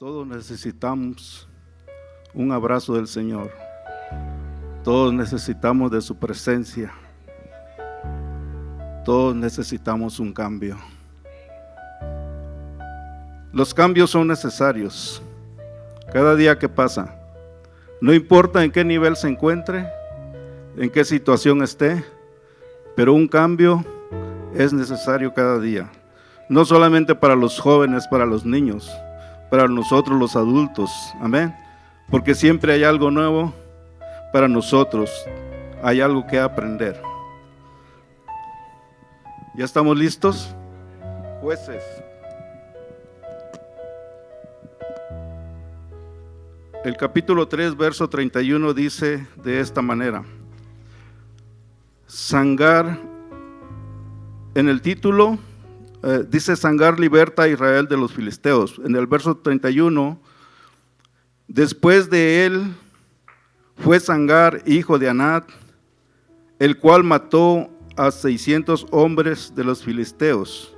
Todos necesitamos un abrazo del Señor. Todos necesitamos de su presencia. Todos necesitamos un cambio. Los cambios son necesarios. Cada día que pasa, no importa en qué nivel se encuentre, en qué situación esté, pero un cambio es necesario cada día. No solamente para los jóvenes, para los niños, para nosotros los adultos, amén. Porque siempre hay algo nuevo para nosotros, hay algo que aprender. ¿Ya estamos listos? Jueces. El capítulo 3, verso 31 dice de esta manera. Sangar, en el título dice Sangar liberta a Israel de los filisteos. En el verso 31, después de él fue Sangar, hijo de Anat, el cual mató a 600 hombres de los filisteos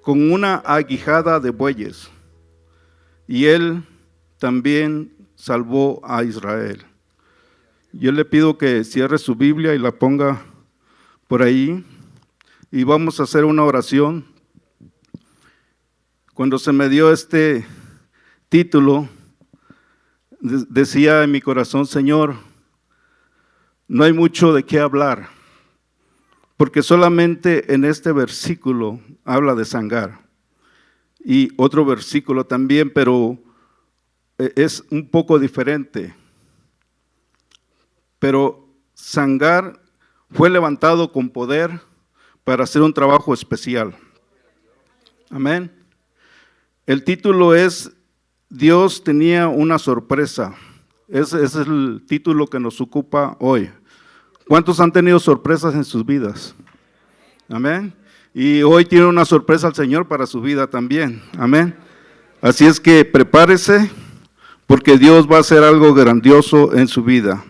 con una aguijada de bueyes, y él también salvó a Israel. Yo le pido que cierre su Biblia y la ponga por ahí, y vamos a hacer una oración. Cuando se me dio este título, decía en mi corazón, Señor, no hay mucho de qué hablar, porque solamente en este versículo habla de Sangar, y otro versículo también, pero es un poco diferente. Pero Sangar fue levantado con poder para hacer un trabajo especial. Amén. El título es Dios tenía una sorpresa. Ese es el título que nos ocupa hoy. ¿Cuántos han tenido sorpresas en sus vidas? Amén. Y hoy tiene una sorpresa el Señor para su vida también. Amén. Así es que prepárese, porque Dios va a hacer algo grandioso en su vida.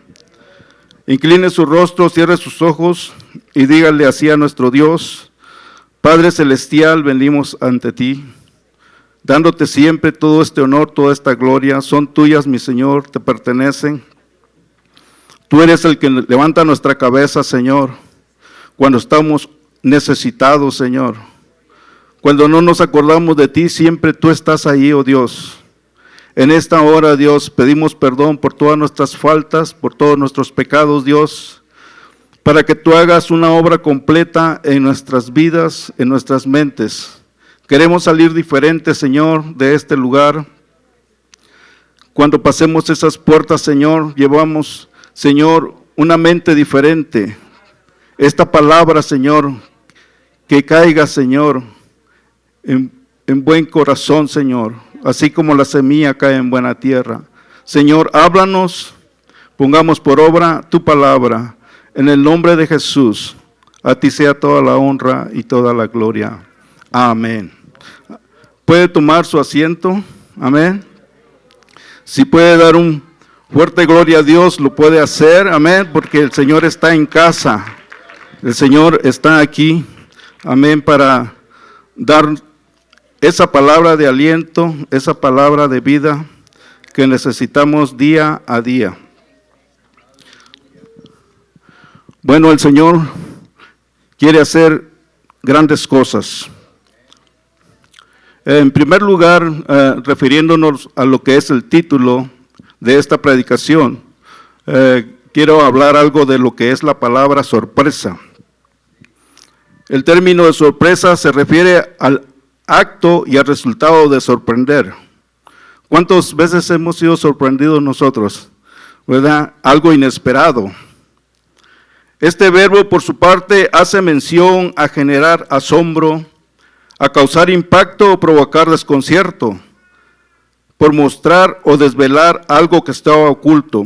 Incline su rostro, cierre sus ojos y dígale así a nuestro Dios: Padre Celestial, venimos ante ti, dándote siempre todo este honor, toda esta gloria. Son tuyas, mi Señor, te pertenecen. Tú eres el que levanta nuestra cabeza, Señor, cuando estamos necesitados, Señor. Cuando no nos acordamos de ti, siempre tú estás ahí, oh Dios. En esta hora, Dios, pedimos perdón por todas nuestras faltas, por todos nuestros pecados, Dios, para que tú hagas una obra completa en nuestras vidas, en nuestras mentes. Queremos salir diferentes, Señor, de este lugar. Cuando pasemos esas puertas, Señor, llevamos, Señor, una mente diferente. Esta palabra, Señor, que caiga, Señor, en buen corazón, Señor, así como la semilla cae en buena tierra. Señor, háblanos, pongamos por obra tu palabra. En el nombre de Jesús, a ti sea toda la honra y toda la gloria. Amén. ¿Puede tomar su asiento? Amén. Si puede dar un fuerte gloria a Dios, lo puede hacer. Amén, porque el Señor está en casa. El Señor está aquí. Amén, para dar esa palabra de aliento, esa palabra de vida que necesitamos día a día. Bueno, el Señor quiere hacer grandes cosas. En primer lugar, refiriéndonos a lo que es el título de esta predicación, quiero hablar algo de lo que es la palabra sorpresa. El término de sorpresa se refiere al acto y al resultado de sorprender. ¿Cuántas veces hemos sido sorprendidos nosotros? ¿Verdad? Algo inesperado. Este verbo, por su parte, hace mención a generar asombro, a causar impacto o provocar desconcierto, por mostrar o desvelar algo que estaba oculto.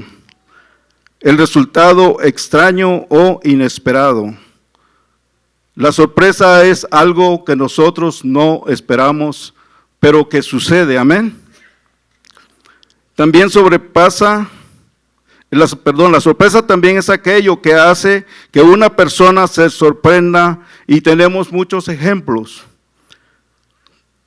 El resultado extraño o inesperado. La sorpresa es algo que nosotros no esperamos, pero que sucede, amén. También la sorpresa también es aquello que hace que una persona se sorprenda, y tenemos muchos ejemplos.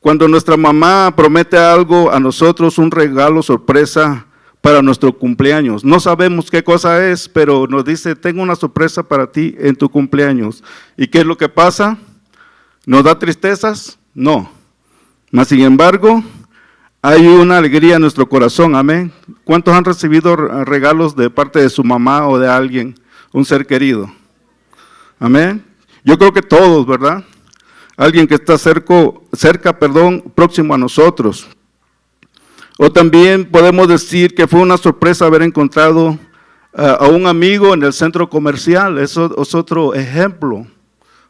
Cuando nuestra mamá promete algo a nosotros, un regalo sorpresa para nuestro cumpleaños. No sabemos qué cosa es, pero nos dice, tengo una sorpresa para ti en tu cumpleaños. ¿Y qué es lo que pasa? ¿Nos da tristezas? No. Mas sin embargo, hay una alegría en nuestro corazón, amén. ¿Cuántos han recibido regalos de parte de su mamá o de alguien, un ser querido? Amén. Yo creo que todos, ¿verdad? Alguien que está próximo a nosotros. O también podemos decir que fue una sorpresa haber encontrado a un amigo en el centro comercial. Eso es otro ejemplo.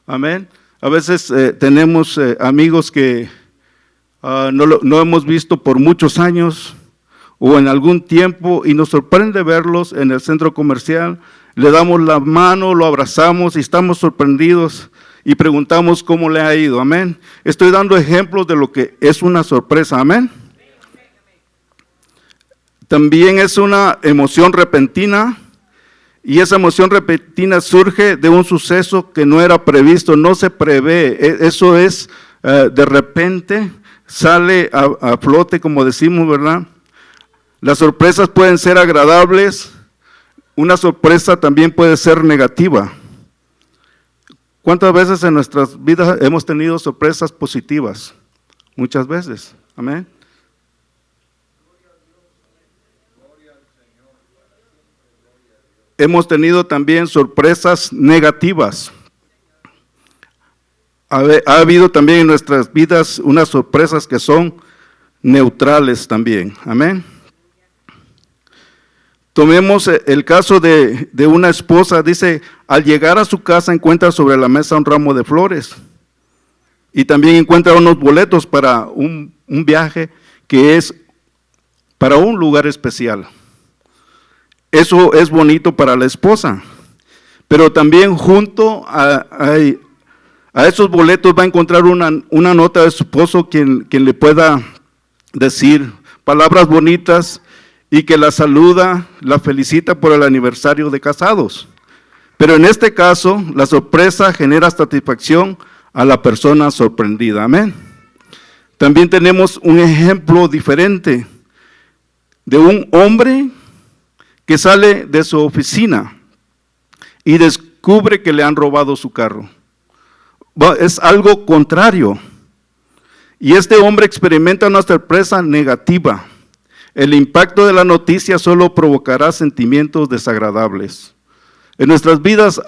Amén. A veces tenemos amigos que no hemos visto por muchos años o en algún tiempo y nos sorprende verlos en el centro comercial. Le damos la mano, lo abrazamos y estamos sorprendidos y preguntamos cómo le ha ido. Amén. Estoy dando ejemplos de lo que es una sorpresa. Amén. También es una emoción repentina. Y esa emoción repentina surge de un suceso que no era previsto, no se prevé. Eso es, de repente, sale a flote, como decimos, ¿verdad? Las sorpresas pueden ser agradables, una sorpresa también puede ser negativa. ¿Cuántas veces en nuestras vidas hemos tenido sorpresas positivas? Muchas veces, amén. Hemos tenido también sorpresas negativas. Ha habido también en nuestras vidas unas sorpresas que son neutrales también. Amén. Tomemos el caso de una esposa. Dice, al llegar a su casa encuentra sobre la mesa un ramo de flores. Y también encuentra unos boletos para un viaje que es para un lugar especial. Eso es bonito para la esposa, pero también junto a esos boletos va a encontrar una nota de su esposo quien le pueda decir palabras bonitas y que la saluda, la felicita por el aniversario de casados. Pero en este caso, la sorpresa genera satisfacción a la persona sorprendida. Amén. También tenemos un ejemplo diferente de un hombre que sale de su oficina y descubre que le han robado su carro. Es algo contrario. Y este hombre experimenta una sorpresa negativa. El impacto de la noticia solo provocará sentimientos desagradables. En nuestras vidas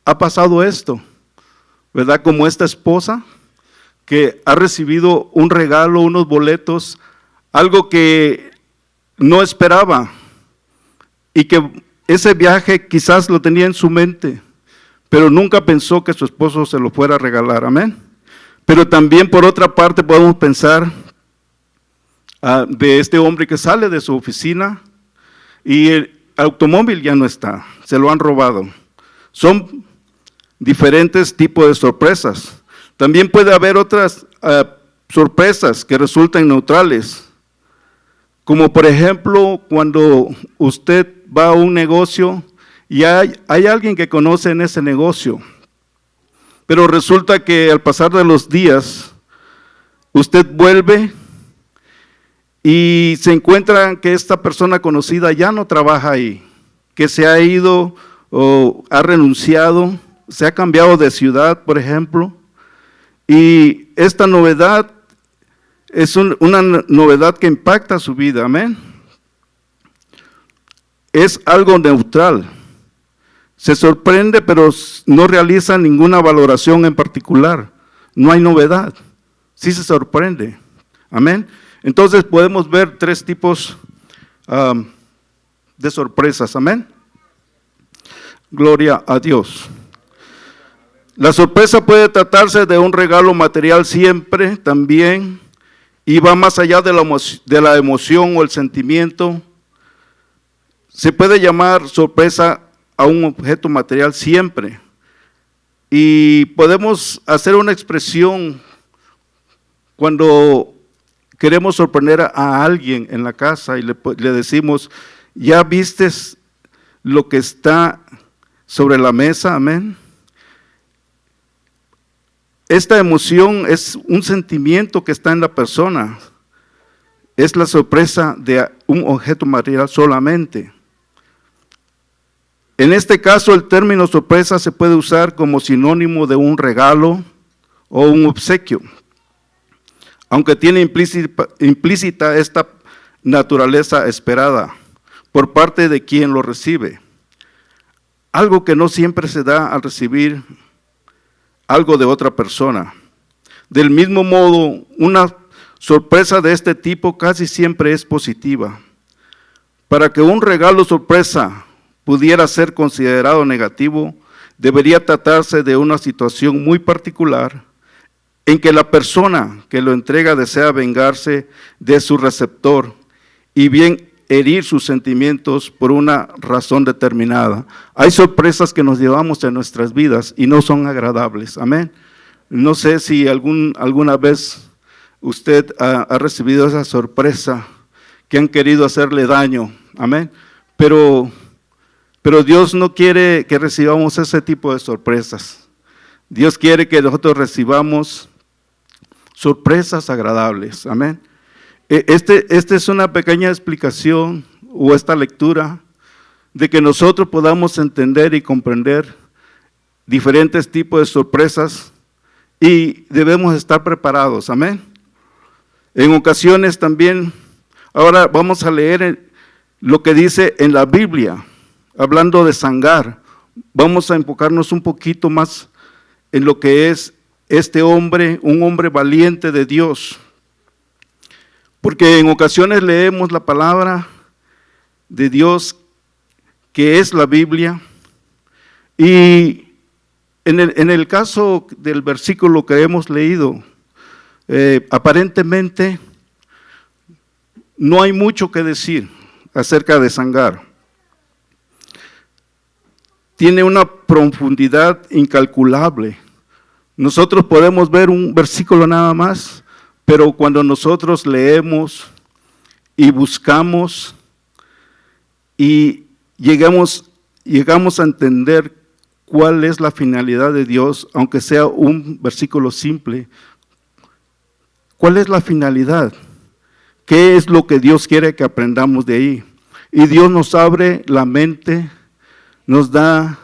ha pasado esto, ¿verdad? Como esta esposa que ha recibido un regalo, unos boletos, algo que no esperaba. Y que ese viaje quizás lo tenía en su mente, pero nunca pensó que su esposo se lo fuera a regalar, amén. Pero también por otra parte podemos pensar de este hombre que sale de su oficina y el automóvil ya no está, se lo han robado. Son diferentes tipos de sorpresas. También puede haber otras sorpresas que resultan neutrales. Como por ejemplo, cuando usted va a un negocio y hay alguien que conoce en ese negocio, pero resulta que al pasar de los días, usted vuelve y se encuentra que esta persona conocida ya no trabaja ahí, que se ha ido o ha renunciado, se ha cambiado de ciudad, por ejemplo, y esta novedad es una novedad que impacta su vida, amén. Es algo neutral. Se sorprende, pero no realiza ninguna valoración en particular. No hay novedad. Sí se sorprende, amén. Entonces podemos ver tres tipos de sorpresas, amén. Gloria a Dios. La sorpresa puede tratarse de un regalo material siempre, también, y va más allá de la emoción o el sentimiento. Se puede llamar sorpresa a un objeto material siempre. Y podemos hacer una expresión cuando queremos sorprender a alguien en la casa y le decimos, ¿ya vistes lo que está sobre la mesa? Amén. esta emoción es un sentimiento que está en la persona. Es la sorpresa de un objeto material solamente. En este caso, el término sorpresa se puede usar como sinónimo de un regalo o un obsequio, aunque tiene implícita esta naturaleza esperada por parte de quien lo recibe. Algo que no siempre se da al recibir algo de otra persona. Del mismo modo, una sorpresa de este tipo casi siempre es positiva. Para que un regalo sorpresa pudiera ser considerado negativo, debería tratarse de una situación muy particular en que la persona que lo entrega desea vengarse de su receptor y bien herir sus sentimientos por una razón determinada. Hay sorpresas que nos llevamos en nuestras vidas y no son agradables. Amén. No sé si alguna vez usted ha recibido esa sorpresa que han querido hacerle daño. Amén. Pero Dios no quiere que recibamos ese tipo de sorpresas. Dios quiere que nosotros recibamos sorpresas agradables. Amén. Esta es una pequeña explicación o esta lectura de que nosotros podamos entender y comprender diferentes tipos de sorpresas y debemos estar preparados. Amén. En ocasiones también, ahora vamos a leer lo que dice en la Biblia. Hablando de Sangar, vamos a enfocarnos un poquito más en lo que es este hombre, un hombre valiente de Dios. Porque en ocasiones leemos la palabra de Dios, que es la Biblia, y en el caso del versículo que hemos leído, aparentemente no hay mucho que decir acerca de Sangar. Tiene una profundidad incalculable. Nosotros podemos ver un versículo nada más, pero cuando nosotros leemos y buscamos y llegamos a entender cuál es la finalidad de Dios, aunque sea un versículo simple, ¿cuál es la finalidad? ¿Qué es lo que Dios quiere que aprendamos de ahí? Y Dios nos abre la mente, nos da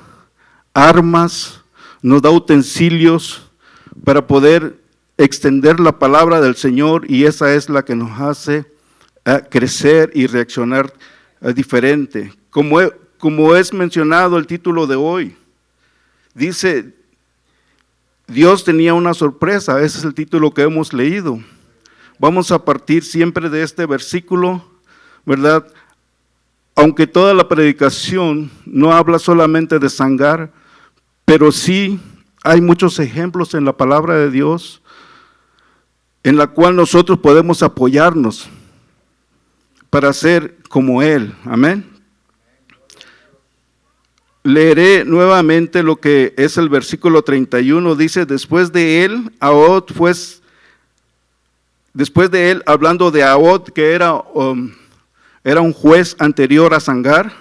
armas, nos da utensilios para poder extender la palabra del Señor, y esa es la que nos hace crecer y reaccionar diferente. Como es mencionado el título de hoy, dice, Dios tenía una sorpresa, ese es el título que hemos leído. Vamos a partir siempre de este versículo, ¿verdad? Aunque toda la predicación no habla solamente de Sangar, pero sí hay muchos ejemplos en la palabra de Dios en la cual nosotros podemos apoyarnos para ser como Él. Amén. Leeré nuevamente lo que es el versículo 31, dice, después de él, hablando de Ahod, que era un juez anterior a Sangar,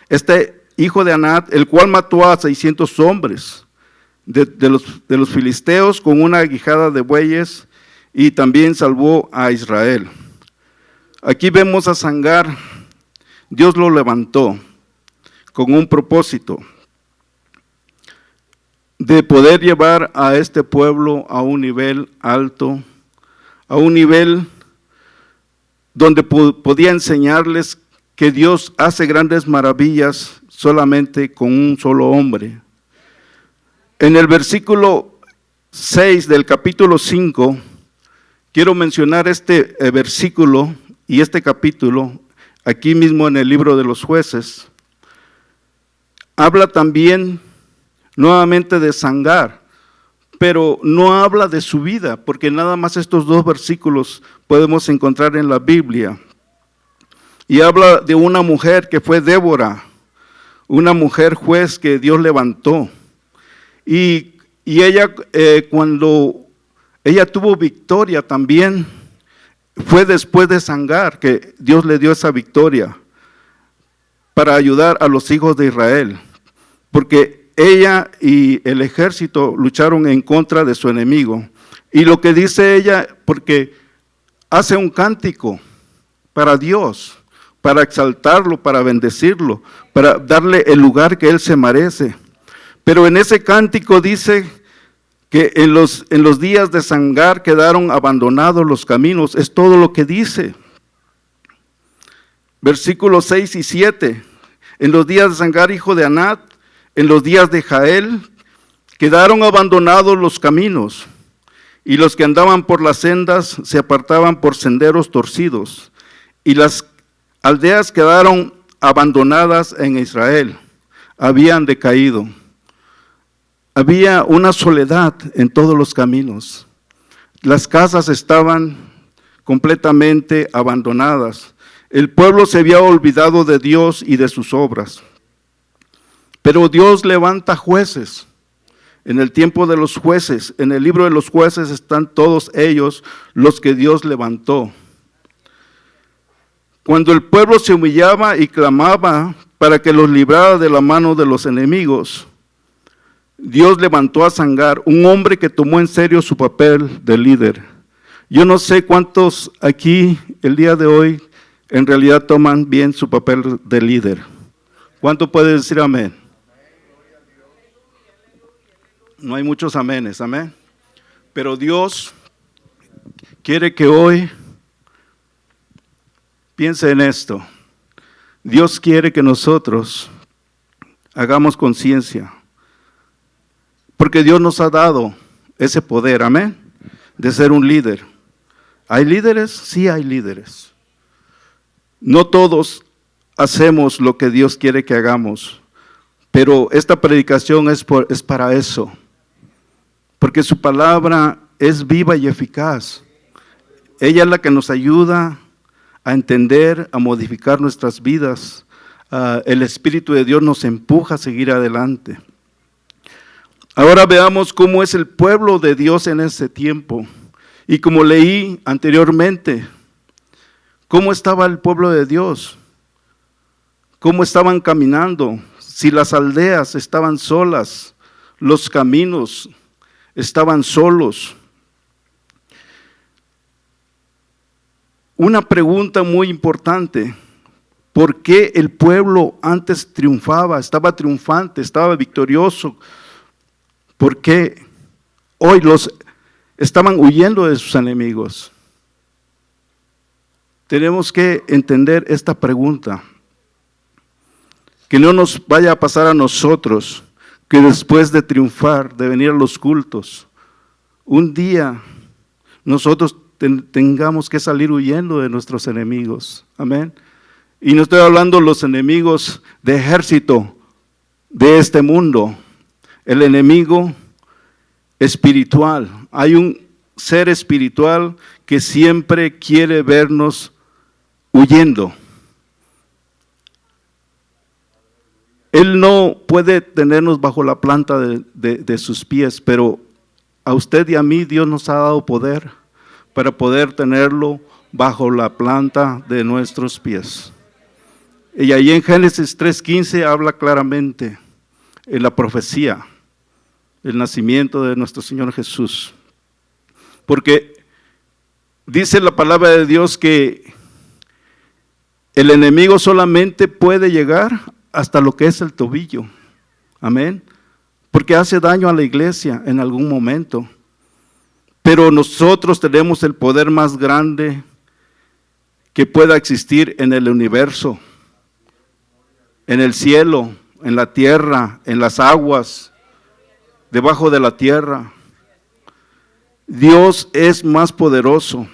este hijo de Anat, el cual mató a 600 hombres de los filisteos con una aguijada de bueyes, y también salvó a Israel. Aquí vemos a Sangar, Dios lo levantó con un propósito de poder llevar a este pueblo a un nivel alto, a un nivel donde podía enseñarles que Dios hace grandes maravillas solamente con un solo hombre. En el versículo 6 del capítulo 5, quiero mencionar este versículo y este capítulo, aquí mismo en el libro de los Jueces. Habla también nuevamente de Sangar, pero no habla de su vida, porque nada más estos dos versículos podemos encontrar en la Biblia. Y habla de una mujer que fue Débora, una mujer juez que Dios levantó. Y ella, cuando ella tuvo victoria también, fue después de Sangar que Dios le dio esa victoria para ayudar a los hijos de Israel. Porque ella y el ejército lucharon en contra de su enemigo. Y lo que dice ella, porque hace un cántico para Dios, para exaltarlo, para bendecirlo, para darle el lugar que Él se merece. Pero en ese cántico dice que en los días de Sangar quedaron abandonados los caminos. Es todo lo que dice. Versículos 6 y 7. En los días de Sangar, hijo de Anat, en los días de Jael, quedaron abandonados los caminos, y los que andaban por las sendas se apartaban por senderos torcidos, y las aldeas quedaron abandonadas en Israel, habían decaído. Había una soledad en todos los caminos. Las casas estaban completamente abandonadas. El pueblo se había olvidado de Dios y de sus obras. Pero Dios levanta jueces. En el tiempo de los jueces, en el libro de los jueces están todos ellos los que Dios levantó. Cuando el pueblo se humillaba y clamaba para que los librara de la mano de los enemigos, Dios levantó a Sangar, un hombre que tomó en serio su papel de líder. Yo no sé cuántos aquí el día de hoy en realidad toman bien su papel de líder. ¿Cuánto puede decir amén? No hay muchos amenes, amén. Pero Dios quiere que hoy piense en esto. Dios quiere que nosotros hagamos conciencia. Porque Dios nos ha dado ese poder, amén, de ser un líder. ¿Hay líderes? Sí hay líderes. No todos hacemos lo que Dios quiere que hagamos, pero esta predicación es para eso. Porque su palabra es viva y eficaz. Ella es la que nos ayuda a entender, a modificar nuestras vidas. El Espíritu de Dios nos empuja a seguir adelante. Ahora veamos cómo es el pueblo de Dios en ese tiempo. Y como leí anteriormente, ¿cómo estaba el pueblo de Dios? ¿Cómo estaban caminando? Si las aldeas estaban solas, los caminos estaban solos. Una pregunta muy importante: ¿por qué el pueblo antes triunfaba, estaba triunfante, estaba victorioso? ¿Por qué hoy los estaban huyendo de sus enemigos? Tenemos que entender esta pregunta. Que no nos vaya a pasar a nosotros que después de triunfar, de venir a los cultos, un día nosotros tengamos que salir huyendo de nuestros enemigos. Amén. Y no estoy hablando de los enemigos de ejército de este mundo. El enemigo espiritual. Hay un ser espiritual que siempre quiere vernos huyendo. Él no puede tenernos bajo la planta de sus pies, pero a usted y a mí Dios nos ha dado poder para poder tenerlo bajo la planta de nuestros pies. Y ahí en Génesis 3:15 habla claramente en la profecía, el nacimiento de nuestro Señor Jesús. Porque dice la palabra de Dios que el enemigo solamente puede llegar hasta lo que es el tobillo. Amén. Porque hace daño a la iglesia en algún momento. Pero nosotros tenemos el poder más grande que pueda existir en el universo, en el cielo, en la tierra, en las aguas, debajo de la tierra. Dios es más poderoso.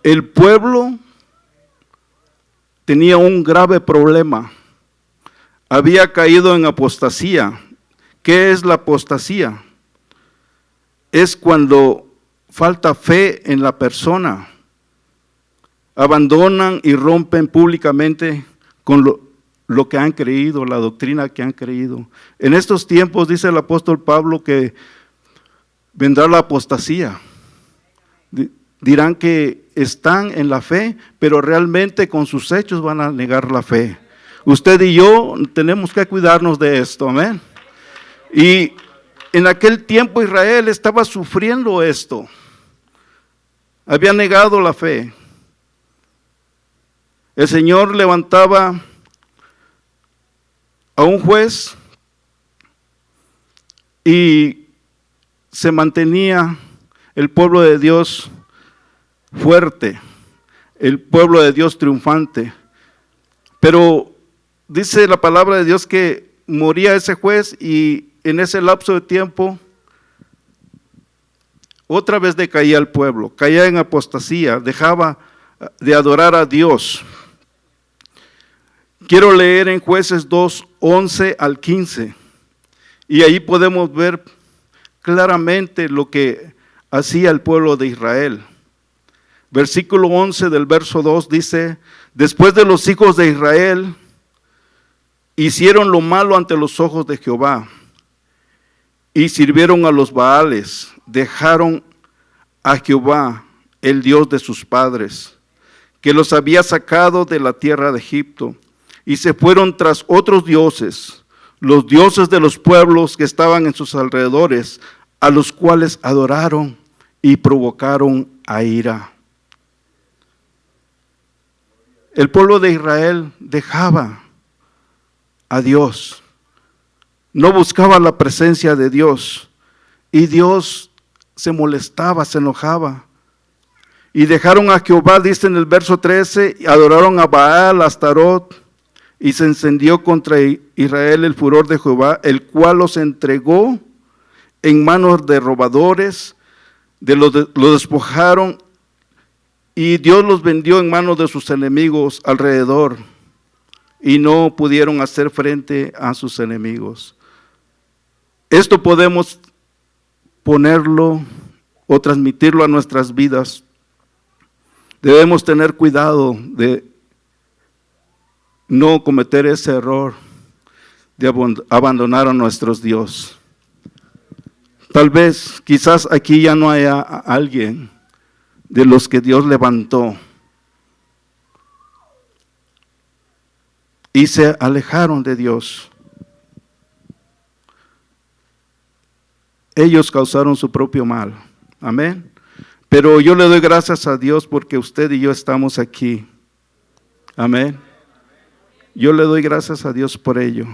El pueblo tenía un grave problema. Había caído en apostasía. ¿Qué es la apostasía? Es cuando falta fe en la persona. Abandonan y rompen públicamente con lo que han creído, la doctrina que han creído. En estos tiempos dice el apóstol Pablo que vendrá la apostasía. Dirán que están en la fe, pero realmente con sus hechos van a negar la fe. Usted y yo tenemos que cuidarnos de esto, amén. Y en aquel tiempo Israel estaba sufriendo esto. Había negado la fe. El Señor levantaba a un juez y se mantenía el pueblo de Dios fuerte, el pueblo de Dios triunfante. Pero dice la palabra de Dios que moría ese juez y en ese lapso de tiempo otra vez decaía el pueblo, caía en apostasía, dejaba de adorar a Dios. Quiero leer en Jueces 2, 11 al 15, y ahí podemos ver claramente lo que hacía el pueblo de Israel. Versículo 11 del verso 2 dice: después de los hijos de Israel hicieron lo malo ante los ojos de Jehová y sirvieron a los Baales, dejaron a Jehová, el Dios de sus padres, que los había sacado de la tierra de Egipto, y se fueron tras otros dioses, los dioses de los pueblos que estaban en sus alrededores, a los cuales adoraron y provocaron a ira. El pueblo de Israel dejaba a Dios, no buscaba la presencia de Dios, y Dios se molestaba, se enojaba. Y dejaron a Jehová, dice en el verso 13, y adoraron a Baal, a Astarot, y se encendió contra Israel el furor de Jehová, el cual los entregó en manos de robadores, los despojaron, y Dios los vendió en manos de sus enemigos alrededor, y no pudieron hacer frente a sus enemigos. Esto podemos ponerlo o transmitirlo a nuestras vidas. Debemos tener cuidado de no cometer ese error de abandonar a nuestros Dios. Tal vez, quizás aquí ya no haya alguien de los que Dios levantó y se alejaron de Dios. Ellos causaron su propio mal. Amén. Pero yo le doy gracias a Dios porque usted y yo estamos aquí. Amén. Yo le doy gracias a Dios por ello.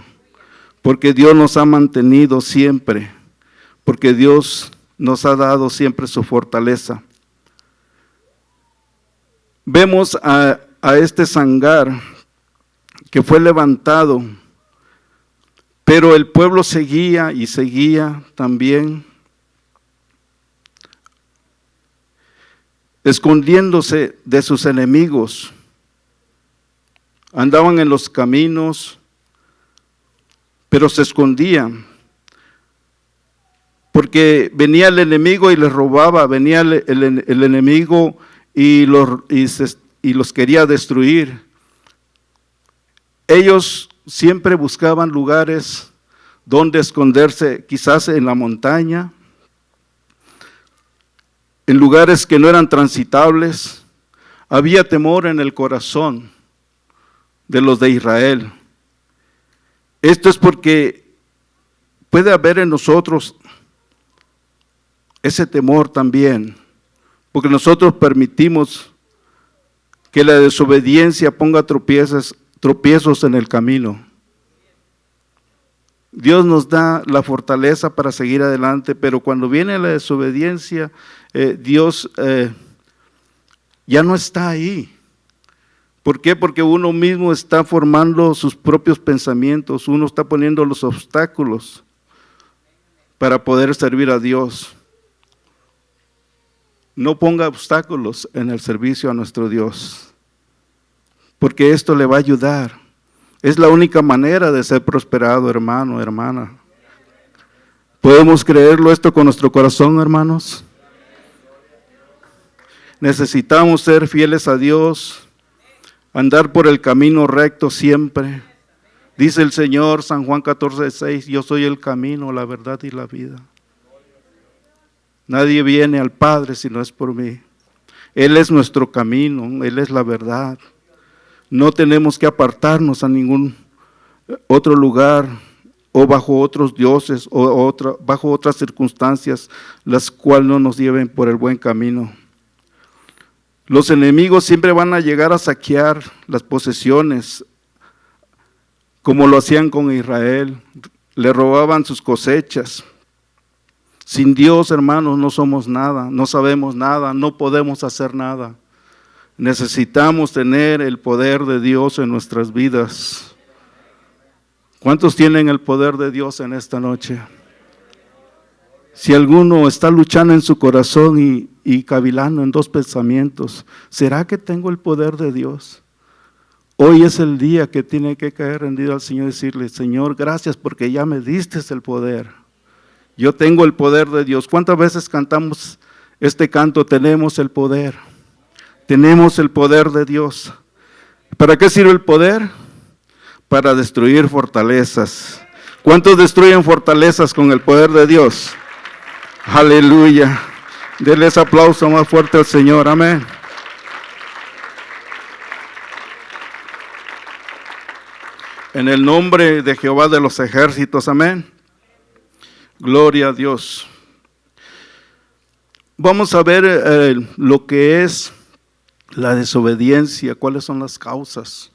Porque Dios nos ha mantenido siempre. Porque Dios nos ha dado siempre su fortaleza. Vemos a este Sangar que fue levantado, pero el pueblo seguía y seguía también escondiéndose de sus enemigos. Andaban en los caminos, pero se escondían, porque venía el enemigo y les robaba, venía el enemigo y los quería destruir. Ellos siempre buscaban lugares donde esconderse, quizás en la montaña, en lugares que no eran transitables. Había temor en el corazón de los de Israel. Esto es porque puede haber en nosotros ese temor también, porque nosotros permitimos que la desobediencia ponga tropiezos en el camino. Dios nos da la fortaleza para seguir adelante, pero cuando viene la desobediencia, Dios ya no está ahí. ¿Por qué? Porque uno mismo está formando sus propios pensamientos, uno está poniendo los obstáculos para poder servir a Dios. No ponga obstáculos en el servicio a nuestro Dios, porque esto le va a ayudar. Es la única manera de ser prosperado, hermano, hermana. ¿Podemos creerlo esto con nuestro corazón, hermanos? Necesitamos ser fieles a Dios, andar por el camino recto siempre. Dice el Señor, San Juan 14:6, yo soy el camino, la verdad y la vida. Nadie viene al Padre si no es por mí. Él es nuestro camino, Él es la verdad. No tenemos que apartarnos a ningún otro lugar o bajo otros dioses o bajo otras circunstancias, las cuales no nos lleven por el buen camino. Los enemigos siempre van a llegar a saquear las posesiones, como lo hacían con Israel, le robaban sus cosechas. Sin Dios, hermanos, no somos nada, no sabemos nada, no podemos hacer nada. Necesitamos tener el poder de Dios en nuestras vidas. ¿Cuántos tienen el poder de Dios en esta noche? Si alguno está luchando en su corazón y cavilando en dos pensamientos, ¿será que tengo el poder de Dios? Hoy es el día que tiene que caer rendido al Señor y decirle, Señor, gracias porque ya me diste el poder. Yo tengo el poder de Dios. ¿Cuántas veces cantamos este canto? Tenemos el poder. Tenemos el poder de Dios. ¿Para qué sirve el poder? Para destruir fortalezas. ¿Cuántos destruyen fortalezas con el poder de Dios? Aleluya. Denle ese aplauso más fuerte al Señor. Amén. En el nombre de Jehová de los ejércitos. Amén. Gloria a Dios. Vamos a ver lo que es la desobediencia, cuáles son las causas.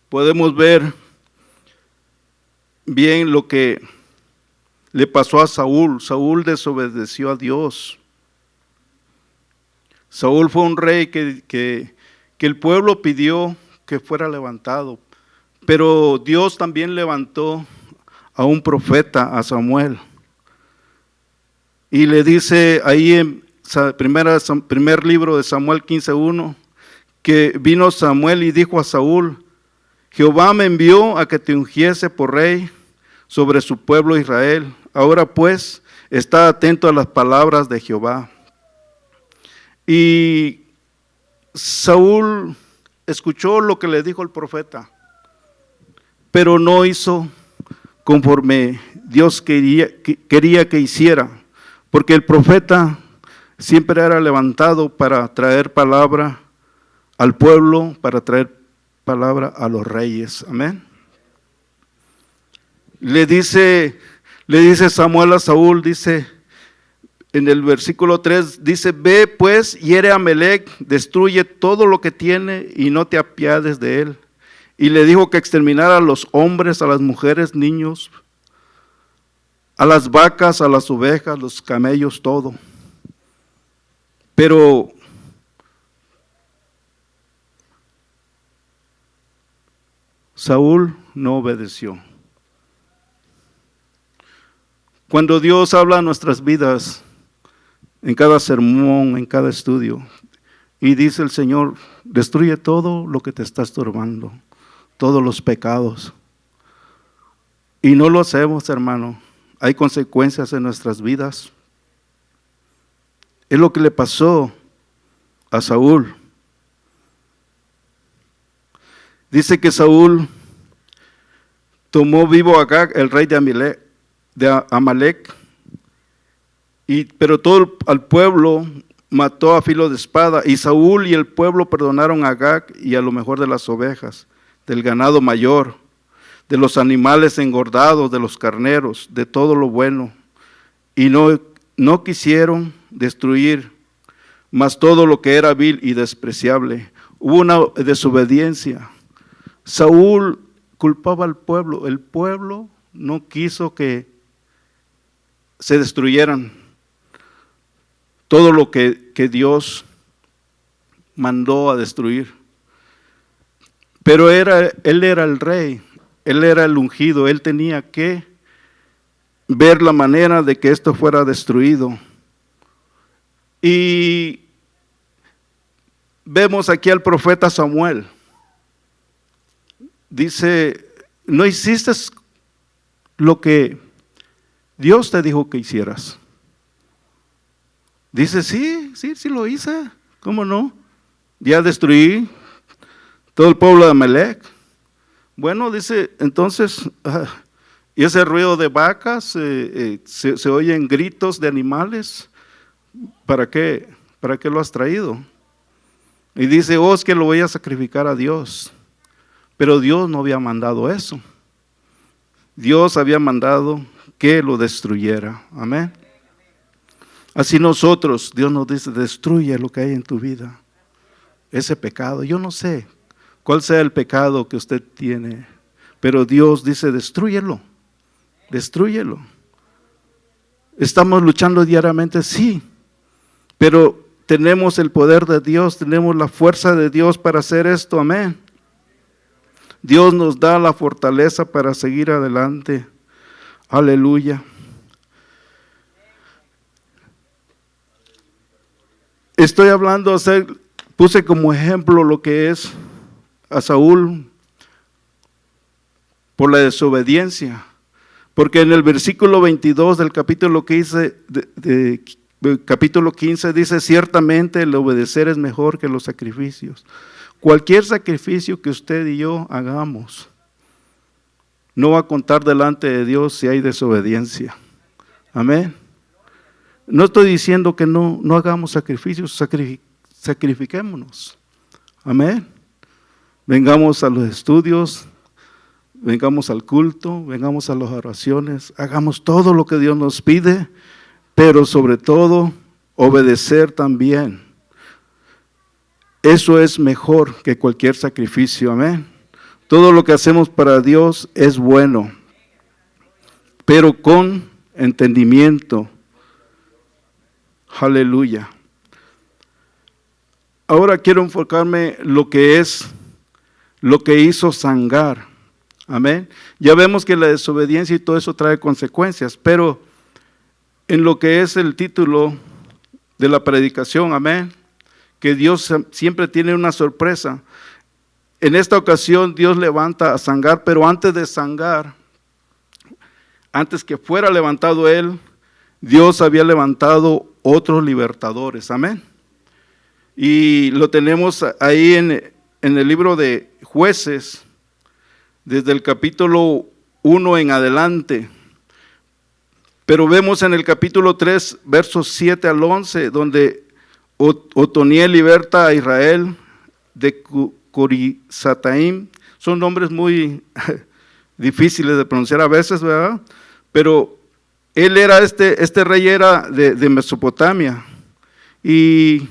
Podemos ver bien lo que le pasó a Saúl. Saúl desobedeció a Dios. Saúl fue un rey que el pueblo pidió que fuera levantado, pero Dios también levantó a un profeta, a Samuel. Y le dice ahí en primer libro de Samuel 15:1, que vino Samuel y dijo a Saúl, Jehová me envió a que te ungiese por rey sobre su pueblo Israel. Ahora pues, está atento a las palabras de Jehová. Y Saúl escuchó lo que le dijo el profeta, pero no hizo conforme Dios quería que hiciera, porque el profeta siempre era levantado para traer palabra al pueblo, para traer palabra a los reyes. Amén. Le dice Samuel a Saúl, dice en el versículo 3, dice, ve pues, hiere a Amalec, destruye todo lo que tiene y no te apiades de él. Y le dijo que exterminara a los hombres, a las mujeres, niños, a las vacas, a las ovejas, los camellos, todo. Pero Saúl no obedeció. Cuando Dios habla a nuestras vidas, en cada sermón, en cada estudio, y dice el Señor, destruye todo lo que te está estorbando, todos los pecados. Y no lo hacemos, hermano. Hay consecuencias en nuestras vidas. Es lo que le pasó a Saúl. Dice que Saúl tomó vivo a Agag, el rey de Amalec, pero todo al pueblo mató a filo de espada, y Saúl y el pueblo perdonaron a Agag y a lo mejor de las ovejas, del ganado mayor, de los animales engordados, de los carneros, de todo lo bueno, y no quisieron destruir más todo lo que era vil y despreciable. Hubo una desobediencia. Saúl culpaba al pueblo, el pueblo no quiso que se destruyeran todo lo que Dios mandó a destruir. Pero él era el rey, él era el ungido, él tenía que ver la manera de que esto fuera destruido. Y vemos aquí al profeta Samuel. Dice, no hiciste lo que Dios te dijo que hicieras. Dice, sí lo hice, ¿cómo no? Ya destruí todo el pueblo de Amalec. Bueno, dice, entonces, y ese ruido de vacas, se oyen gritos de animales, ¿para qué lo has traído? Y dice, es que lo voy a sacrificar a Dios. Pero Dios no había mandado eso. Dios había mandado que lo destruyera. Amén. Así nosotros, Dios nos dice, destruye lo que hay en tu vida. Ese pecado, yo no sé cuál sea el pecado que usted tiene, pero Dios dice, destrúyelo, destrúyelo. Estamos luchando diariamente, sí, pero tenemos el poder de Dios, tenemos la fuerza de Dios para hacer esto, amén. Dios nos da la fortaleza para seguir adelante, aleluya. Estoy hablando, puse como ejemplo lo que es a Saúl por la desobediencia, porque en el versículo 22 del capítulo 15, capítulo 15 dice, ciertamente el obedecer es mejor que los sacrificios. Cualquier sacrificio que usted y yo hagamos, no va a contar delante de Dios si hay desobediencia. Amén. No estoy diciendo que no hagamos sacrificios, sacrifiquémonos. Amén. Vengamos a los estudios, vengamos al culto, vengamos a las oraciones, hagamos todo lo que Dios nos pide, pero sobre todo obedecer también. Eso es mejor que cualquier sacrificio, amén. Todo lo que hacemos para Dios es bueno, pero con entendimiento. Aleluya. Ahora quiero enfocarme lo que hizo Sangar. Amén. Ya vemos que la desobediencia y todo eso trae consecuencias, pero en lo que es el título de la predicación, amén, que Dios siempre tiene una sorpresa. En esta ocasión Dios levanta a Sangar, pero antes de Sangar, antes que fuera levantado él, Dios había levantado otros libertadores, amén. Y lo tenemos ahí en el libro de Jueces, desde el capítulo 1 en adelante. Pero vemos en el capítulo 3, versos 7 al 11, donde Otoniel liberta a Israel de Corisataim. Son nombres muy difíciles de pronunciar a veces, ¿verdad? Pero él era, este rey era de Mesopotamia. Y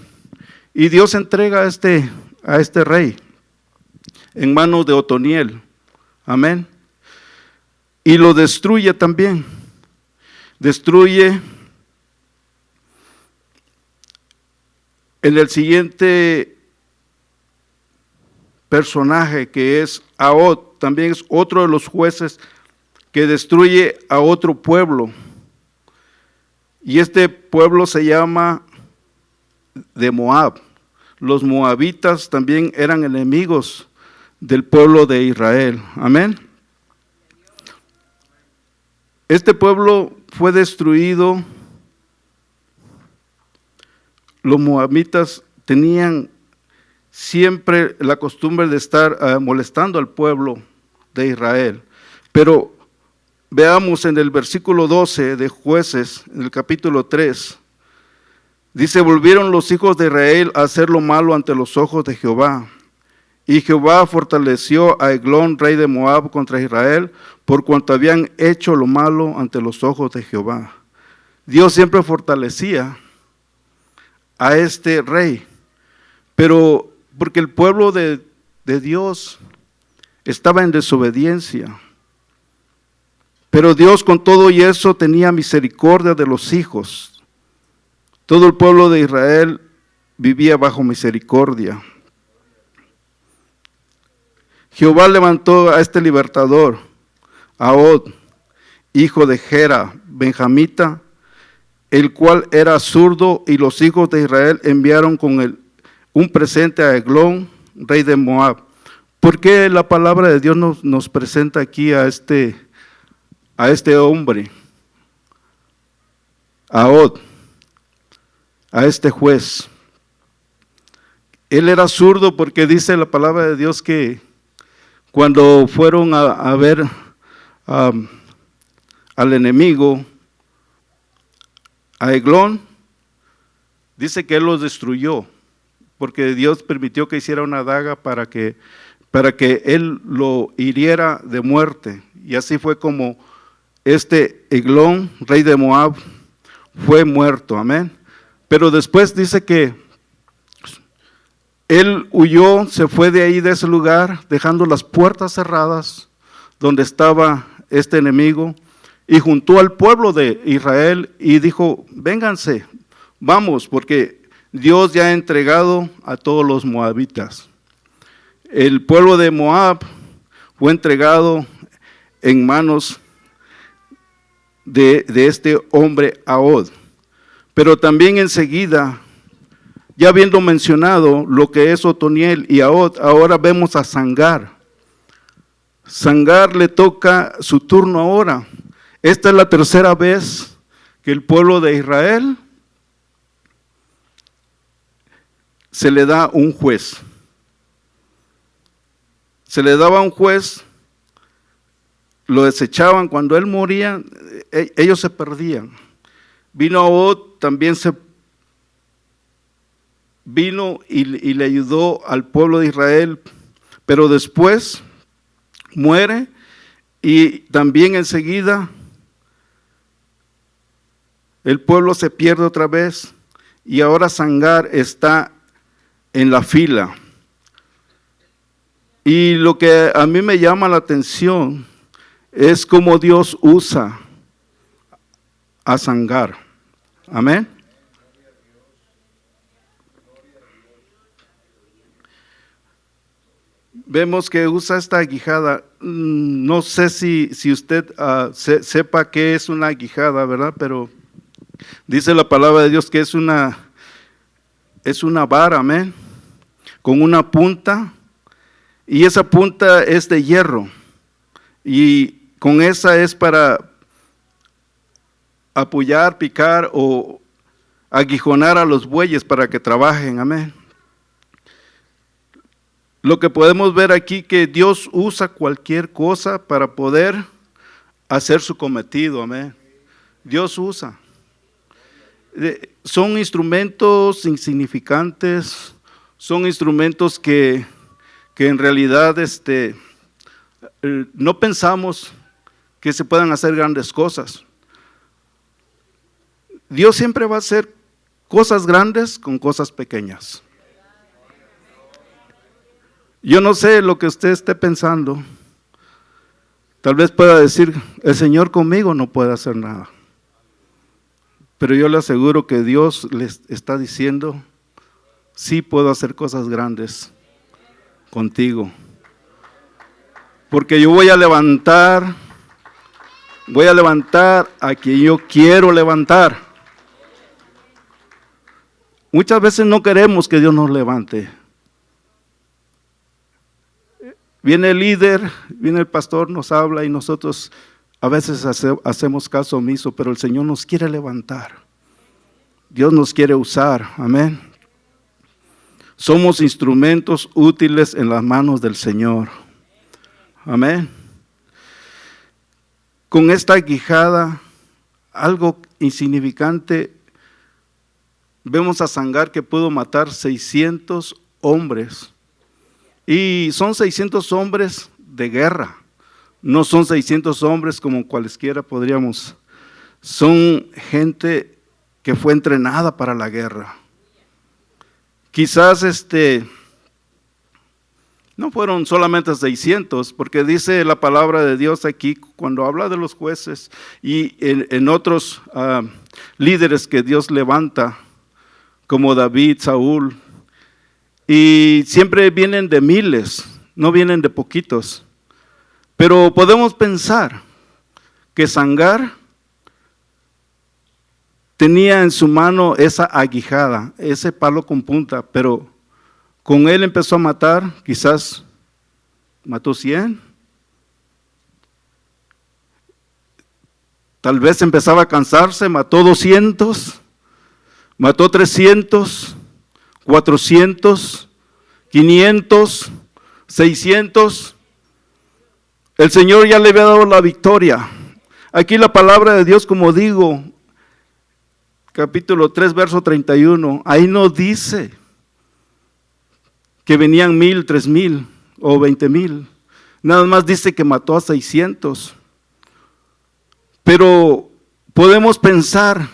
Dios entrega a este rey en manos de Otoniel. Amén. Y lo destruye también. Destruye en el siguiente personaje, que es Ahod, también es otro de los jueces que destruye a otro pueblo. Y este pueblo se llama de Moab. Los moabitas también eran enemigos del pueblo de Israel. Amén. Este pueblo fue destruido. Los moabitas tenían siempre la costumbre de estar molestando al pueblo de Israel. Pero veamos en el versículo 12 de Jueces, en el capítulo 3, dice, volvieron los hijos de Israel a hacer lo malo ante los ojos de Jehová. Y Jehová fortaleció a Eglón, rey de Moab, contra Israel, por cuanto habían hecho lo malo ante los ojos de Jehová. Dios siempre fortalecía a este rey, pero porque el pueblo de Dios estaba en desobediencia. Pero Dios con todo y eso tenía misericordia de los hijos. Todo el pueblo de Israel vivía bajo misericordia. Jehová levantó a este libertador, Ahod, hijo de Gera, benjamita, el cual era zurdo, y los hijos de Israel enviaron con él un presente a Eglón, rey de Moab. ¿Por qué la palabra de Dios nos presenta aquí a este hombre, Ahod, a este juez? Él era zurdo porque dice la palabra de Dios que cuando fueron a ver al enemigo, a Eglón, dice que él los destruyó, porque Dios permitió que hiciera una daga para que para que él lo hiriera de muerte. Y así fue como Eglón, rey de Moab, fue muerto. Amén. Pero después dice que él huyó, se fue de ahí, de ese lugar, dejando las puertas cerradas donde estaba este enemigo, y juntó al pueblo de Israel y dijo: vénganse, vamos, porque Dios ya ha entregado a todos los moabitas. El pueblo de Moab fue entregado en manos de este hombre Ahod. Pero también enseguida, ya habiendo mencionado lo que es Otoniel y Ahod, ahora vemos a Sangar. Sangar le toca su turno ahora. Esta es la tercera vez que el pueblo de Israel se le da un juez. Se le daba un juez, lo desechaban. Cuando él moría, ellos se perdían. Vino Ahod, también vino y le ayudó al pueblo de Israel, pero después muere, y también enseguida el pueblo se pierde otra vez, y ahora Sangar está en la fila. Y lo que a mí me llama la atención es cómo Dios usa a Sangar. Amén. Vemos que usa esta aguijada. No sé si usted sepa qué es una aguijada, ¿verdad? Pero dice la palabra de Dios que es una vara, amén, con una punta, y esa punta es de hierro, y con esa es para apoyar, picar o aguijonar a los bueyes para que trabajen, amén. Lo que podemos ver aquí, que Dios usa cualquier cosa para poder hacer su cometido, amén. Dios usa. Son instrumentos insignificantes, son instrumentos que en realidad no pensamos que se puedan hacer grandes cosas. Dios siempre va a hacer cosas grandes con cosas pequeñas. Yo no sé lo que usted esté pensando. Tal vez pueda decir: el Señor conmigo no puede hacer nada. Pero yo le aseguro que Dios les está diciendo: sí puedo hacer cosas grandes contigo. Porque yo voy a levantar a quien yo quiero levantar. Muchas veces no queremos que Dios nos levante. Viene el líder, viene el pastor, nos habla y nosotros a veces hacemos caso omiso, pero el Señor nos quiere levantar. Dios nos quiere usar, amén. Somos instrumentos útiles en las manos del Señor, amén. Con esta aguijada, algo insignificante, vemos a Sangar que pudo matar 600 hombres. Y son 600 hombres de guerra, no son 600 hombres como cualesquiera podríamos. Son gente que fue entrenada para la guerra. Quizás no fueron solamente 600, porque dice la palabra de Dios aquí, cuando habla de los jueces y en otros líderes que Dios levanta, como David, Saúl, y siempre vienen de miles, no vienen de poquitos. Pero podemos pensar que Sangar tenía en su mano esa aguijada, ese palo con punta, pero con él empezó a matar, quizás mató 100. Tal vez empezaba a cansarse, mató 200, mató 300, 400, 500, 600. El Señor ya le había dado la victoria. Aquí la palabra de Dios, como digo, capítulo 3, verso 31, ahí no dice que venían 1000, 3000. o 20,000. Nada más dice que mató a 600. Pero podemos pensar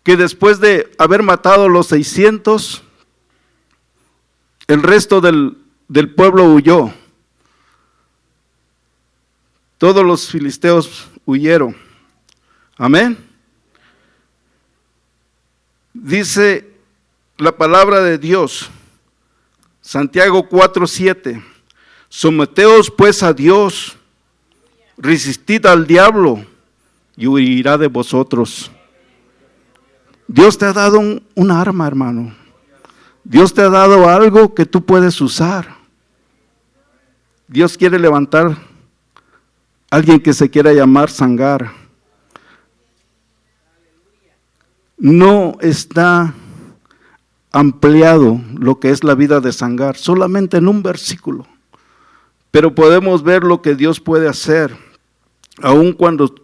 que después de haber matado a los 600, el resto del pueblo huyó. Todos los filisteos huyeron. Amén. Dice la palabra de Dios, Santiago 4:7, someteos pues a Dios, resistid al diablo y huirá de vosotros. Dios te ha dado un arma, hermano. Dios te ha dado algo que tú puedes usar. Dios quiere levantar a alguien que se quiera llamar Sangar. No está ampliado lo que es la vida de Sangar, solamente en un versículo. Pero podemos ver lo que Dios puede hacer, aun cuando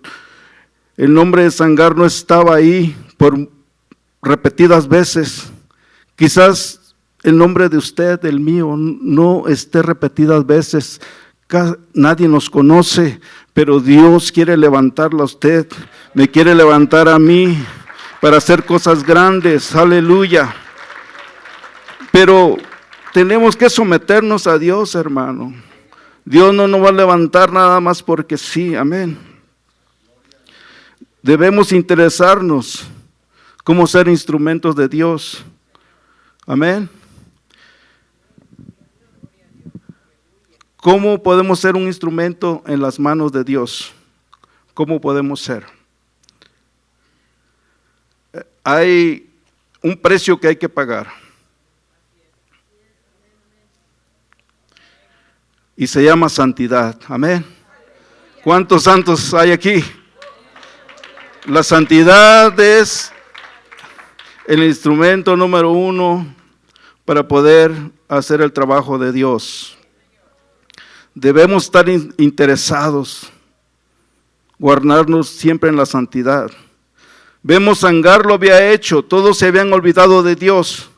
el nombre de Sangar no estaba ahí por repetidas veces. Quizás el nombre de usted, el mío, no esté repetidas veces. Nadie nos conoce, pero Dios quiere levantarla a usted, me quiere levantar a mí para hacer cosas grandes. Aleluya. Pero tenemos que someternos a Dios, hermano. Dios no nos va a levantar nada más porque sí, amén. Debemos interesarnos cómo ser instrumentos de Dios, amén. ¿Cómo podemos ser un instrumento en las manos de Dios? ¿Cómo podemos ser? Hay un precio que hay que pagar. Y se llama santidad. Amén. ¿Cuántos santos hay aquí? La santidad es el instrumento número 1 para poder hacer el trabajo de Dios. Debemos estar interesados, guardarnos siempre en la santidad. Vemos Sangar lo había hecho, todos se habían olvidado de Dios,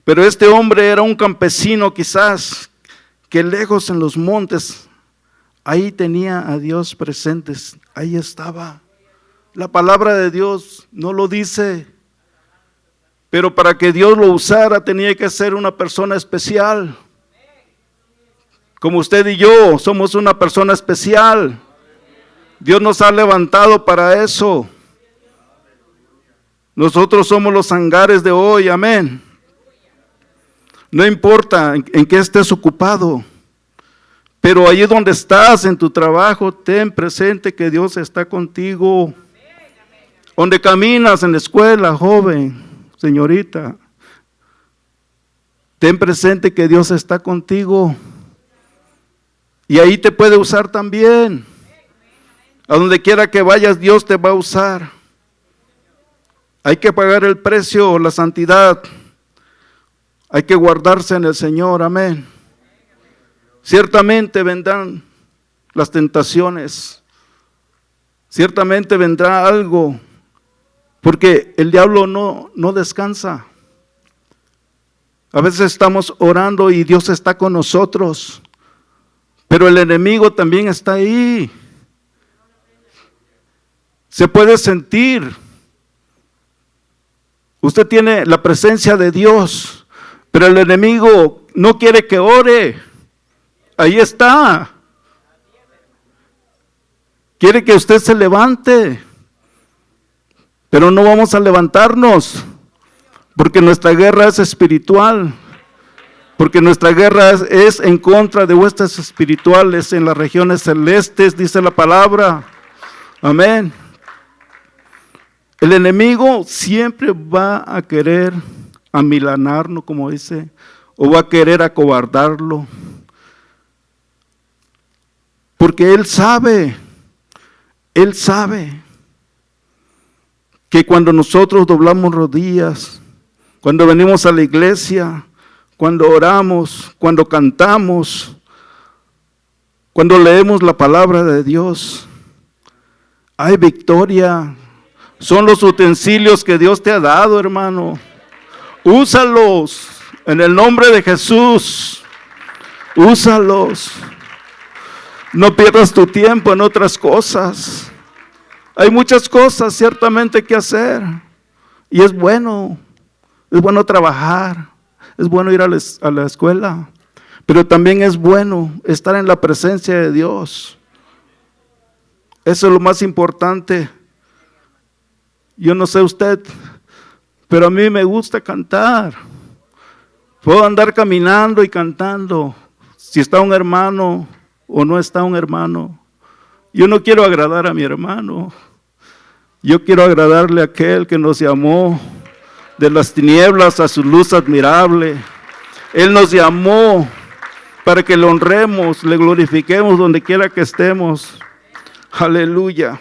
pero este hombre era un campesino quizás, que lejos en los montes, ahí tenía a Dios presentes, ahí estaba. La palabra de Dios no lo dice, pero para que Dios lo usara tenía que ser una persona especial. Como usted y yo somos una persona especial. Dios nos ha levantado para eso. Nosotros somos los Sangares de hoy, amén. No importa en qué estés ocupado, pero allí donde estás, en tu trabajo, ten presente que Dios está contigo. Donde caminas, en la escuela, joven, señorita, ten presente que Dios está contigo. Y ahí te puede usar también. A donde quiera que vayas, Dios te va a usar. Hay que pagar el precio, la santidad. Hay que guardarse en el Señor, amén. Ciertamente vendrán las tentaciones. Ciertamente vendrá algo. Porque el diablo no descansa. A veces estamos orando y Dios está con nosotros. Pero el enemigo también está ahí. Se puede sentir. Usted tiene la presencia de Dios, pero el enemigo no quiere que ore. Ahí está. Quiere que usted se levante, pero no vamos a levantarnos, porque nuestra guerra es espiritual. Porque nuestra guerra es en contra de huestes espirituales en las regiones celestes, dice la palabra. Amén. El enemigo siempre va a querer amilanarlo, como dice, o va a querer acobardarlo. Porque él sabe que cuando nosotros doblamos rodillas, cuando venimos a la iglesia, cuando oramos, cuando cantamos, cuando leemos la palabra de Dios, hay victoria. Son los utensilios que Dios te ha dado, hermano. Úsalos en el nombre de Jesús. Úsalos. No pierdas tu tiempo en otras cosas. Hay muchas cosas ciertamente que hacer. Y es bueno trabajar. Es bueno ir a la escuela. Pero también es bueno estar en la presencia de Dios. Eso es lo más importante. Yo no sé usted, pero a mí me gusta cantar. Puedo andar caminando y cantando. Si está un hermano o no está un hermano. Yo no quiero agradar a mi hermano. Yo quiero agradarle a aquel que nos llamó de las tinieblas a su luz admirable. Él nos llamó para que le honremos, le glorifiquemos donde quiera que estemos. Aleluya.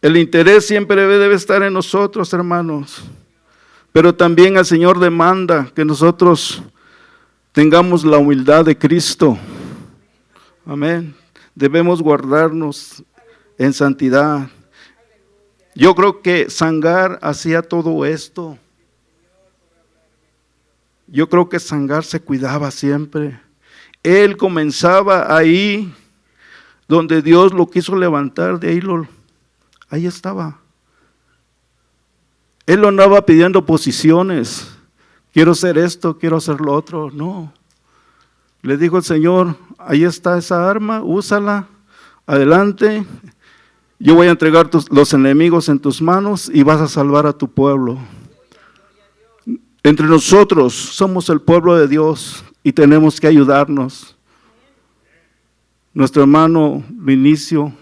El interés siempre debe estar en nosotros, hermanos. Pero también el Señor demanda que nosotros tengamos la humildad de Cristo. Amén. Debemos guardarnos en santidad. Yo creo que Sangar hacía todo esto. Yo creo que Sangar se cuidaba siempre. Él comenzaba ahí donde Dios lo quiso levantar, de ahí estaba. Él no andaba pidiendo posiciones. Quiero hacer esto, quiero hacer lo otro. No. Le dijo el Señor, ahí está esa arma, úsala, adelante. Yo voy a entregar los enemigos en tus manos y vas a salvar a tu pueblo. Entre nosotros somos el pueblo de Dios y tenemos que ayudarnos. Nuestro hermano Vinicio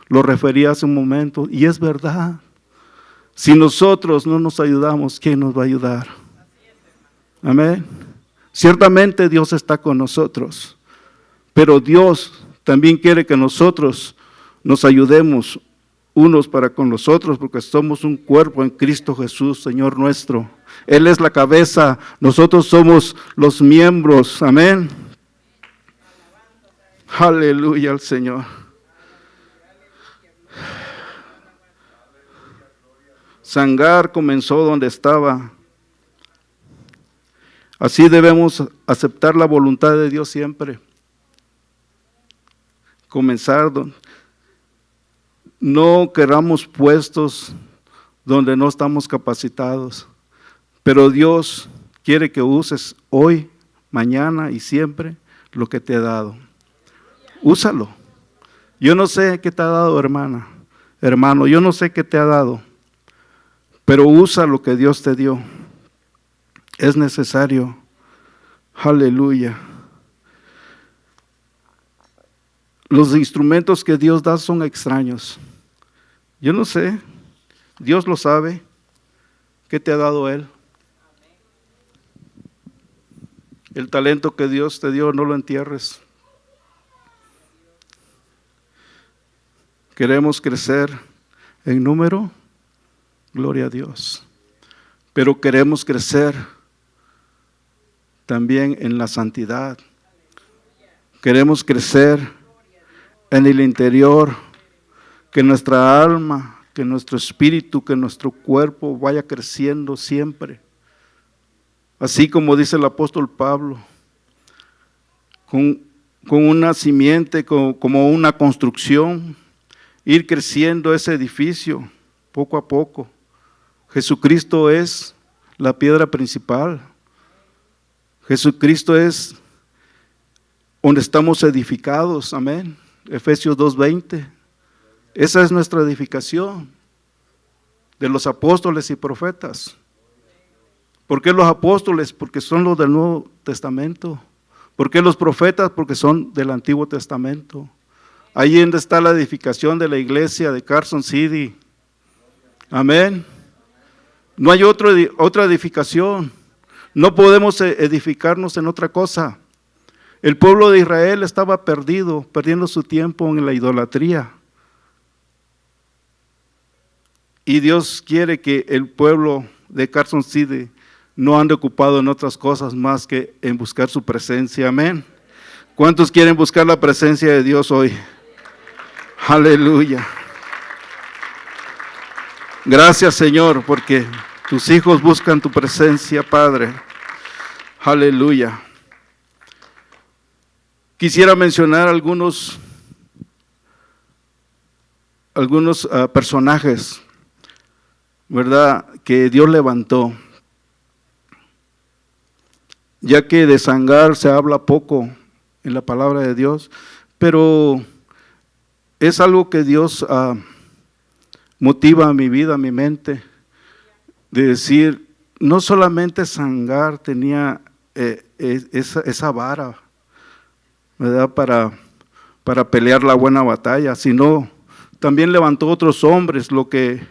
lo refería hace un momento y es verdad. Si nosotros no nos ayudamos, ¿quién nos va a ayudar? Amén. Ciertamente Dios está con nosotros, pero Dios también quiere que nosotros nos ayudemos unos para con los otros, porque somos un cuerpo en Cristo Jesús, Señor nuestro. Él es la cabeza, nosotros somos los miembros. Amén. Aleluya al Señor. Sangar comenzó donde estaba. Así debemos aceptar la voluntad de Dios siempre. Comenzar donde no queramos puestos donde no estamos capacitados, pero Dios quiere que uses hoy, mañana y siempre lo que te ha dado. Úsalo. Yo no sé qué te ha dado, hermano, yo no sé qué te ha dado, pero usa lo que Dios te dio. Es necesario. Aleluya. Los instrumentos que Dios da son extraños. Yo no sé, Dios lo sabe. ¿Qué te ha dado Él? El talento que Dios te dio, no lo entierres. Queremos crecer en número, gloria a Dios. Pero queremos crecer también en la santidad. Queremos crecer en el interior, que nuestra alma, que nuestro espíritu, que nuestro cuerpo vaya creciendo siempre. Así como dice el apóstol Pablo, con una simiente, como una construcción, ir creciendo ese edificio poco a poco. Jesucristo es la piedra principal. Jesucristo es donde estamos edificados, amén. Efesios 2:20. Esa es nuestra edificación de los apóstoles y profetas. ¿Por qué los apóstoles? Porque son los del Nuevo Testamento. ¿Por qué los profetas? Porque son del Antiguo Testamento. Ahí donde está la edificación de la iglesia de Carson City. Amén. No hay otra edificación. No podemos edificarnos en otra cosa. El pueblo de Israel estaba perdiendo su tiempo en la idolatría. Y Dios quiere que el pueblo de Carson City no ande ocupado en otras cosas más que en buscar su presencia. Amén. ¿Cuántos quieren buscar la presencia de Dios hoy? Aleluya. Gracias, Señor, porque tus hijos buscan tu presencia, Padre. Aleluya. Quisiera mencionar algunos personajes, ¿verdad?, que Dios levantó, ya que de Sangar se habla poco en la palabra de Dios, pero es algo que Dios motiva a mi vida, a mi mente, de decir, no solamente Sangar tenía esa vara, ¿verdad?, para pelear la buena batalla, sino también levantó otros hombres, lo que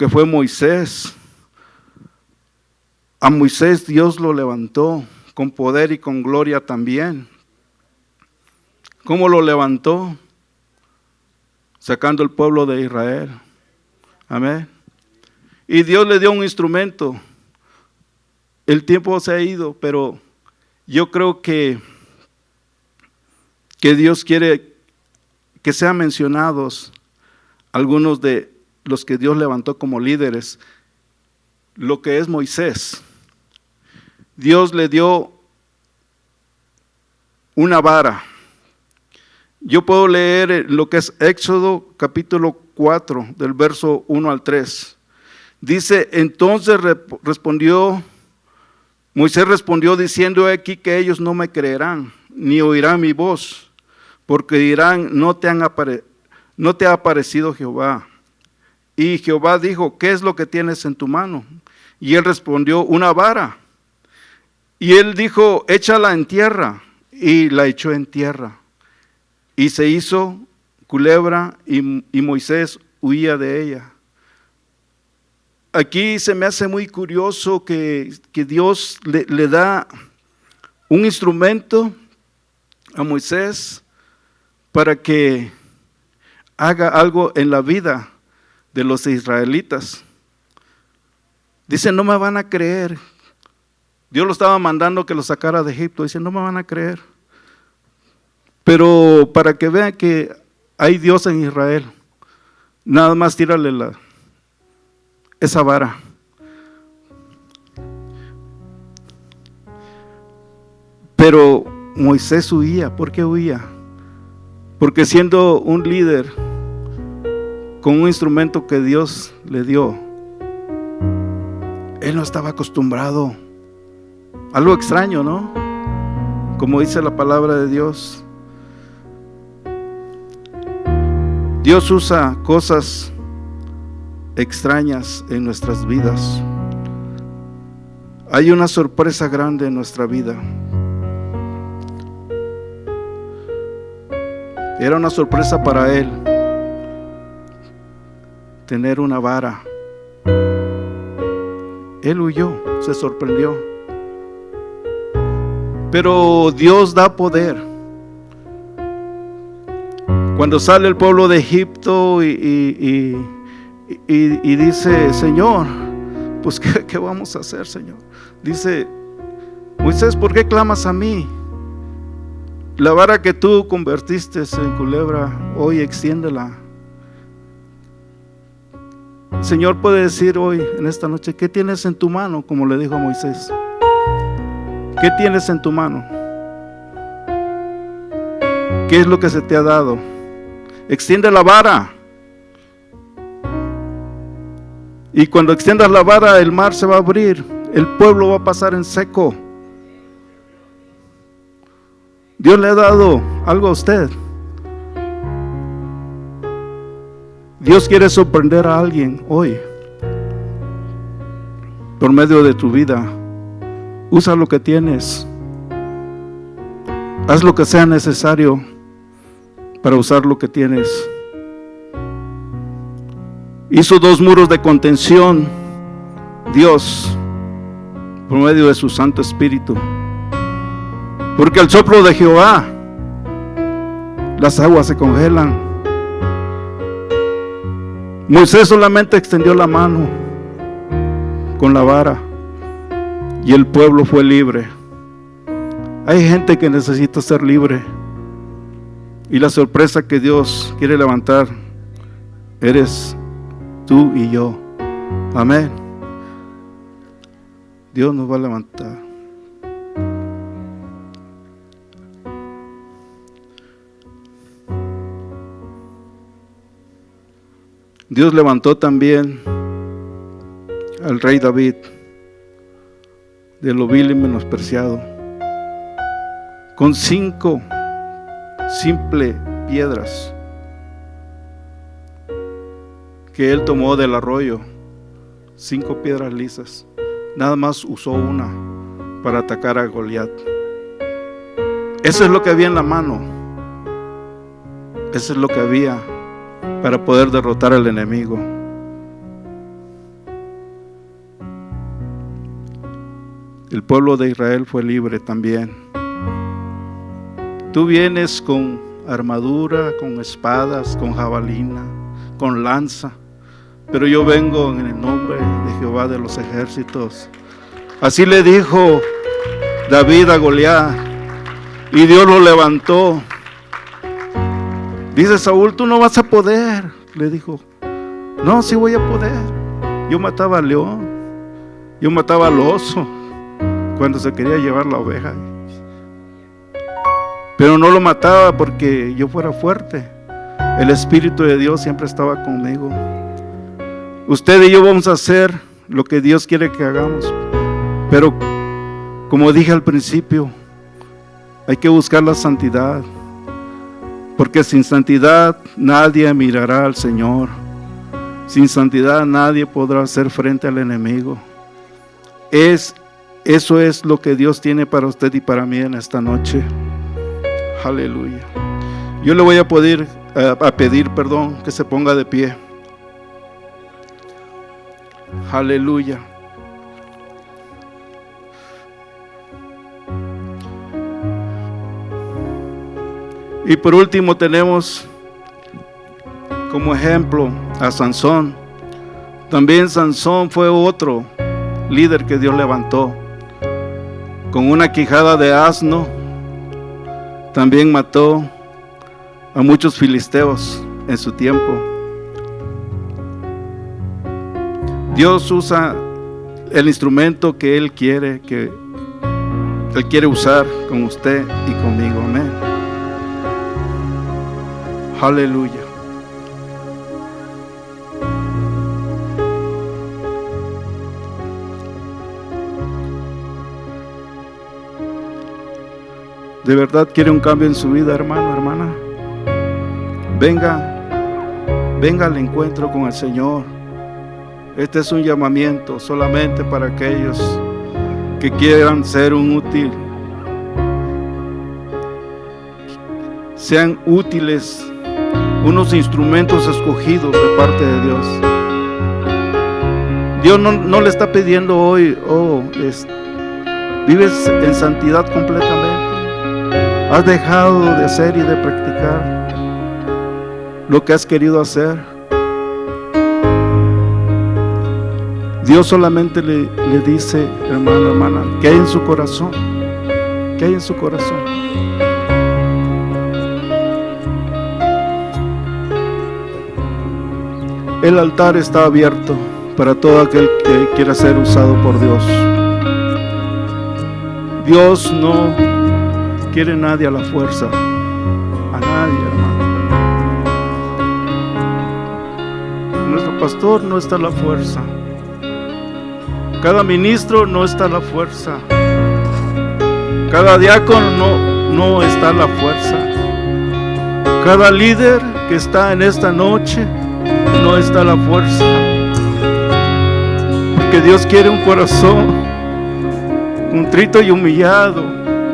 fue Moisés. A Moisés Dios lo levantó con poder y con gloria también. ¿Cómo lo levantó? Sacando el pueblo de Israel. Amén. Y Dios le dio un instrumento. El tiempo se ha ido, pero yo creo que Dios quiere que sean mencionados algunos de los que Dios levantó como líderes. Lo que es Moisés. Dios le dio una vara. Yo puedo leer lo que es Éxodo capítulo 4, del verso 1 al 3. Dice, entonces Moisés respondió diciendo, he aquí que ellos no me creerán, ni oirán mi voz, porque dirán, no te ha aparecido Jehová. Y Jehová dijo, ¿qué es lo que tienes en tu mano? Y él respondió, una vara. Y él dijo, échala en tierra. Y la echó en tierra. Y se hizo culebra y Moisés huía de ella. Aquí se me hace muy curioso que Dios le da un instrumento a Moisés para que haga algo en la vida de los israelitas. Dice, no me van a creer. Dios lo estaba mandando que lo sacara de Egipto. Dice, no me van a creer. Pero para que vean que hay Dios en Israel, nada más tírale esa vara. Pero Moisés huía. ¿Por qué huía? Porque siendo un líder con un instrumento que Dios le dio, él no estaba acostumbrado. Algo extraño, ¿no? Como dice la palabra de Dios. Dios usa cosas extrañas en nuestras vidas. Hay una sorpresa grande en nuestra vida. Era una sorpresa para él tener una vara. Él huyó, se sorprendió. Pero Dios da poder. Cuando sale el pueblo de Egipto y dice, Señor, pues ¿qué vamos a hacer, Señor? Dice, Moisés, ¿por qué clamas a mí? La vara que tú convertiste en culebra, hoy extiéndela. El Señor puede decir hoy, en esta noche, ¿qué tienes en tu mano? Como le dijo a Moisés. ¿Qué tienes en tu mano? ¿Qué es lo que se te ha dado? Extiende la vara. Y cuando extiendas la vara, el mar se va a abrir. El pueblo va a pasar en seco. Dios le ha dado algo a usted. Dios quiere sorprender a alguien hoy por medio de tu vida. Usa lo que tienes. Haz lo que sea necesario para usar lo que tienes. Hizo 2 muros de contención Dios por medio de su Santo Espíritu. Porque al soplo de Jehová las aguas se congelan. Moisés solamente extendió la mano con la vara y el pueblo fue libre. Hay gente que necesita ser libre, y la sorpresa que Dios quiere levantar eres tú y yo. Amén. Dios nos va a levantar. Dios levantó también al rey David de lo vil y menospreciado, con 5 simples piedras que él tomó del arroyo, 5 piedras lisas. Nada más usó una para atacar a Goliat. Eso es lo que había en la mano. Eso es lo que había para poder derrotar al enemigo. El pueblo de Israel fue libre también. Tú vienes con armadura, con espadas, con jabalina, con lanza, pero yo vengo en el nombre de Jehová de los ejércitos. Así le dijo David a Goliat, y Dios lo levantó. Dice Saúl, tú no vas a poder. Le dijo, no, sí voy a poder. Yo mataba al león, yo mataba al oso cuando se quería llevar la oveja, pero no lo mataba porque yo fuera fuerte. El Espíritu de Dios siempre estaba conmigo. Usted y yo vamos a hacer lo que Dios quiere que hagamos, pero como dije al principio, hay que buscar la santidad, porque sin santidad nadie mirará al Señor. Sin santidad nadie podrá hacer frente al enemigo. Eso es lo que Dios tiene para usted y para mí en esta noche. Aleluya. Yo le voy a pedir que se ponga de pie. Aleluya. Y por último tenemos como ejemplo a Sansón. También Sansón fue otro líder que Dios levantó. Con una quijada de asno también mató a muchos filisteos en su tiempo. Dios usa el instrumento que Él quiere usar con usted y conmigo. Amén. Aleluya. ¿De verdad quiere un cambio en su vida, hermano, hermana? Venga al encuentro con el Señor. Este es un llamamiento solamente para aquellos que quieran ser un útil, sean útiles, unos instrumentos escogidos de parte de Dios. Dios no le está pidiendo hoy, vives en santidad completamente. Has dejado de hacer y de practicar lo que has querido hacer. Dios solamente le dice, hermano, hermana, ¿qué hay en su corazón? ¿Qué hay en su corazón? El altar está abierto para todo aquel que quiera ser usado por Dios. Dios no quiere a nadie a la fuerza, a nadie, hermano. Nuestro pastor no está a la fuerza. Cada ministro no está a la fuerza. Cada diácono no está a la fuerza. Cada líder que está en esta noche no está a la fuerza. Porque Dios quiere un corazón contrito y humillado,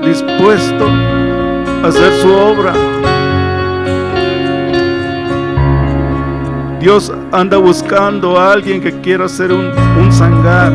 dispuesto a hacer su obra. Dios anda buscando a alguien que quiera hacer un zangar,